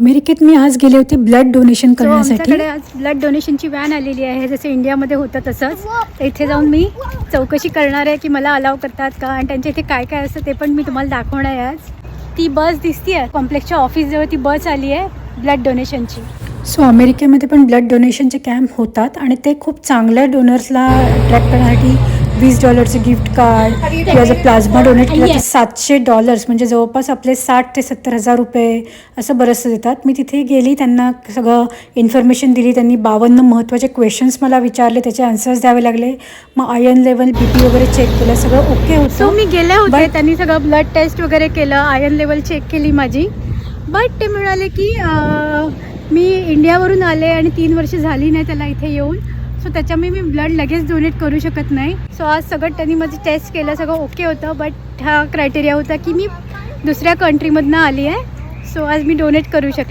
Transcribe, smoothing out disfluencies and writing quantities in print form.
अमेरिकेत मी आज गेले होते ब्लड डोनेशन करण्यासाठी. आमच्याकडे आज ब्लड डोनेशनची व्हॅन आलेली आहे, जसं इंडियामध्ये होतं तसंच. तर इथे जाऊन मी चौकशी करणार आहे की मला अलाव करतात का, आणि त्यांच्या इथे काय काय असतं ते पण मी तुम्हाला दाखवणार आहे आज. ती बस दिसती आहे कॉम्प्लेक्सच्या ऑफिसजवळ, ती बस आली आहे ब्लड डोनेशनची. सो अमेरिकेमध्ये पण ब्लड डोनेशनचे कॅम्प होतात आणि ते खूप चांगल्या डोनर्सला अट्रॅक्ट करण्यासाठी $20 गिफ्ट कार्ड किंवा जर प्लाझ्मा डोनेट केला तर $700 म्हणजे जवळपास आपले 60,000 ते 70,000 रुपये असं बरंचसं देतात. मी तिथे गेली, त्यांना सगळं इन्फॉर्मेशन दिली. त्यांनी 52 महत्त्वाचे क्वेश्चन्स मला विचारले, त्याचे आन्सर्स द्यावे लागले. मग आयर्न लेवल, BP वगैरे चेक केलं, सगळं ओके होतं. सो मी गेले होते, त्यांनी सगळं ब्लड टेस्ट वगैरे केलं, आयर्न लेवल चेक केली माझी. बट ते म्हणाले की मी इंडियावरून आले आणि 3 वर्ष झाली नाही त्याला इथे येऊन, सो त्याच्यामुळे मी ब्लड लगेच डोनेट करू शकत नाही. सो आज सगळं त्यांनी माझी टेस्ट केलं, सगळं ओके होतं. बट हा क्रायटेरिया होता की मी दुसऱ्या कंट्रीमधनं आली आहे, सो आज मी डोनेट करू शकले.